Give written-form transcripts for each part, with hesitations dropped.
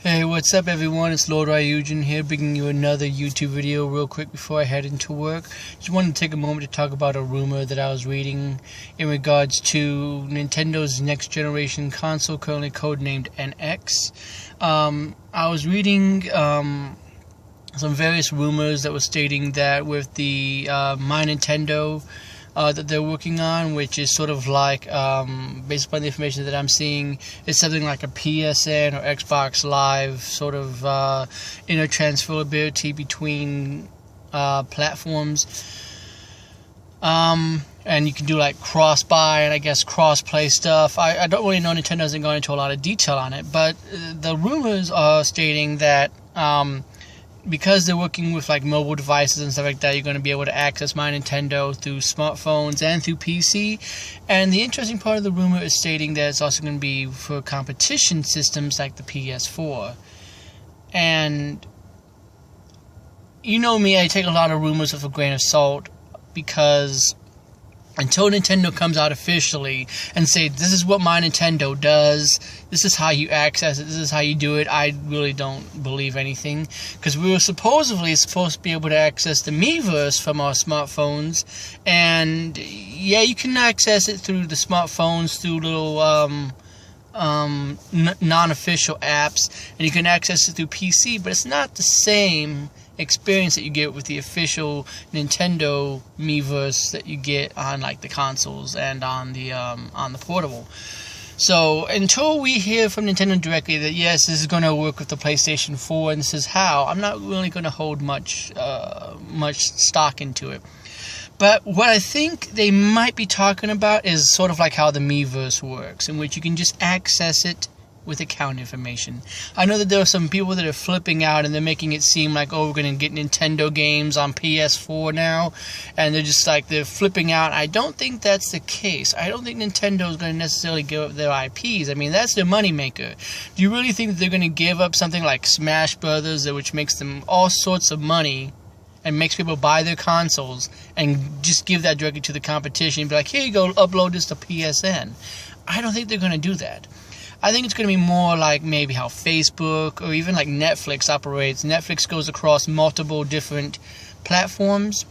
Hey, what's up everyone? It's Lord Ryujin here, bringing you another YouTube video real quick before I head into work. Just wanted to take a moment to talk about a rumor that I was reading in regards to Nintendo's next generation console, currently codenamed NX. I was reading some various rumors that were stating that with the My Nintendo that they're working on, which is sort of like, based upon the information that I'm seeing, it's something like a PSN or Xbox Live sort of intertransferability between platforms. And you can do like cross-buy and I guess cross-play stuff. I don't really know, Nintendo hasn't gone into a lot of detail on it, but the rumors are stating that because they're working with like mobile devices and stuff like that, you're going to be able to access My Nintendo through smartphones and through PC. And the interesting part of the rumor is stating that it's also going to be for competition systems like the PS4. And you know me, I take a lot of rumors with a grain of salt, because until Nintendo comes out officially and say, this is what My Nintendo does, this is how you access it, this is how you do it, I really don't believe anything. Because we were supposedly supposed to be able to access the Miiverse from our smartphones, and yeah, you can access it through the smartphones, through little non-official apps, and you can access it through PC, but it's not the same experience that you get with the official Nintendo Miiverse that you get on like the consoles and on the portable. So until we hear from Nintendo directly that yes, this is going to work with the PlayStation 4 and this is how, I'm not really going to hold much stock into it. But what I think they might be talking about is sort of like how the Miiverse works, in which you can just access it with account information. I know that there are some people that are flipping out and they're making it seem like, oh, we're going to get Nintendo games on PS4 now, and they're flipping out. I don't think that's the case. I don't think Nintendo is going to necessarily give up their IPs. I mean, that's their moneymaker. Do you really think that they're going to give up something like Smash Brothers, which makes them all sorts of money and makes people buy their consoles, and just give that directly to the competition and be like, here you go, upload this to PSN? I don't think they're going to do that. I think it's going to be more like maybe how Facebook or even like Netflix operates. Netflix goes across multiple different platforms,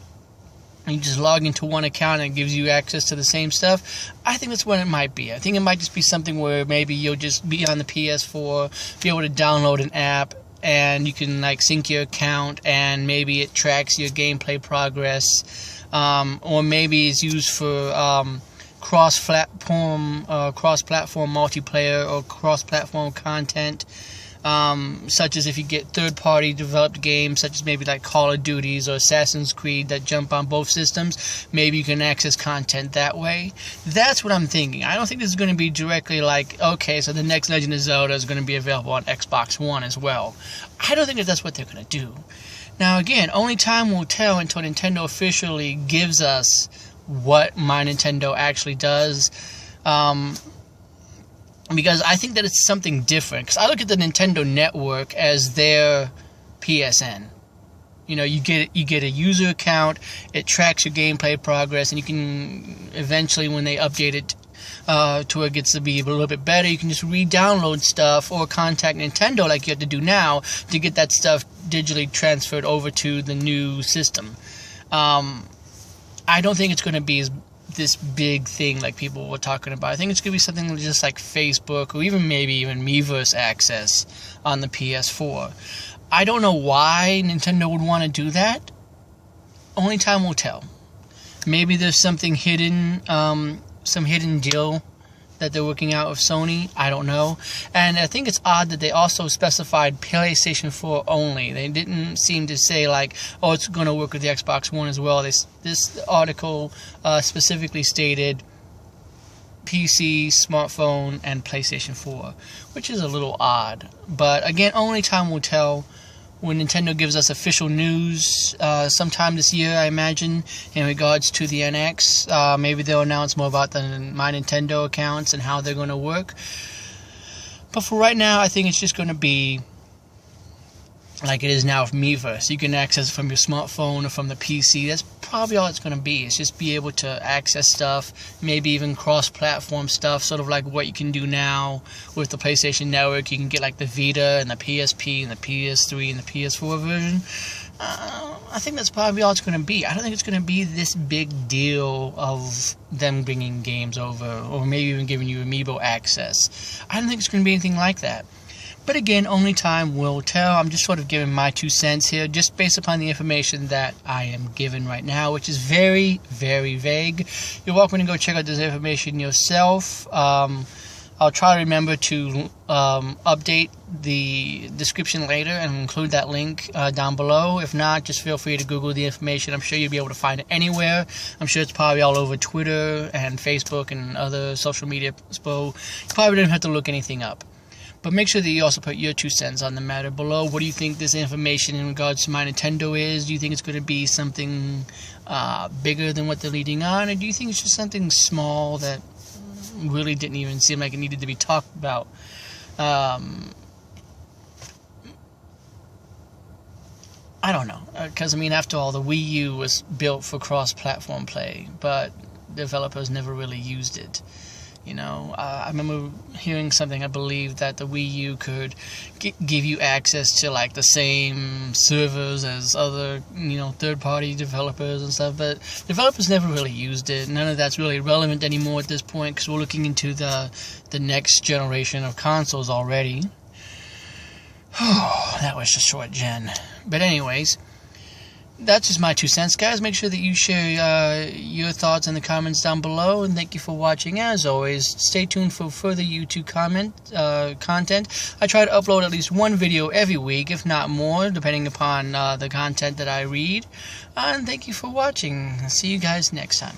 and you just log into one account and it gives you access to the same stuff. I think that's what it might be. I think it might just be something where maybe you'll just be on the PS4, be able to download an app, and you can like sync your account, and maybe it tracks your gameplay progress, or maybe it's used for cross-platform multiplayer or cross-platform content, such as if you get third-party developed games, such as maybe like Call of Duties or Assassin's Creed that jump on both systems, maybe you can access content that way. That's what I'm thinking. I don't think this is going to be directly like, okay, so the next Legend of Zelda is going to be available on Xbox One as well. I don't think that that's what they're going to do. Now again, only time will tell until Nintendo officially gives us what My Nintendo actually does, because I think that it's something different. Because I look at the Nintendo Network as their PSN. You know, you get a user account, it tracks your gameplay progress, and you can eventually, when they update it to where it gets to be a little bit better, you can just re-download stuff or contact Nintendo like you have to do now to get that stuff digitally transferred over to the new system. I don't think it's going to be this big thing like people were talking about. I think it's going to be something just like Facebook, or maybe even Miiverse access on the PS4. I don't know why Nintendo would want to do that. Only time will tell. Maybe there's something hidden, some hidden deal that they're working out with Sony. I don't know. And I think it's odd that they also specified PlayStation 4 only. They didn't seem to say like, oh, it's going to work with the Xbox One as well. This article specifically stated PC, smartphone, and PlayStation 4, which is a little odd. But again, only time will tell when Nintendo gives us official news sometime this year, I imagine, in regards to the NX. Maybe they'll announce more about the My Nintendo accounts and how they're going to work. But for right now, I think it's just going to be like it is now with Miiverse. You can access it from your smartphone or from the PC. That's probably all it's going to be. It's just be able to access stuff, maybe even cross-platform stuff, sort of like what you can do now with the PlayStation Network. You can get like the Vita and the PSP and the PS3 and the PS4 version. I think that's probably all it's going to be. I don't think it's going to be this big deal of them bringing games over, or maybe even giving you Amiibo access. I don't think it's going to be anything like that. But again, only time will tell. I'm just sort of giving my 2 cents here, just based upon the information that I am given right now, which is very, very vague. You're welcome to go check out this information yourself. I'll try to remember to update the description later and include that link down below. If not, just feel free to Google the information. I'm sure you'll be able to find it anywhere. I'm sure it's probably all over Twitter and Facebook and other social media, so you probably didn't have to look anything up. But make sure that you also put your 2 cents on the matter below. What do you think this information in regards to My Nintendo is? Do you think it's going to be something bigger than what they're leading on? Or do you think it's just something small that really didn't even seem like it needed to be talked about? I don't know. Because, I mean, after all, the Wii U was built for cross-platform play, but developers never really used it. You know, I remember hearing something, I believe, that the Wii U could give you access to, like, the same servers as other, you know, third-party developers and stuff, but developers never really used it. None of that's really relevant anymore at this point, because we're looking into the next generation of consoles already. That was a short gen. But anyways, that's just my 2 cents, guys. Make sure that you share your thoughts in the comments down below, and thank you for watching. As always, stay tuned for further YouTube content. I try to upload at least 1 video every week, if not more, depending upon the content that I read. And thank you for watching. See you guys next time.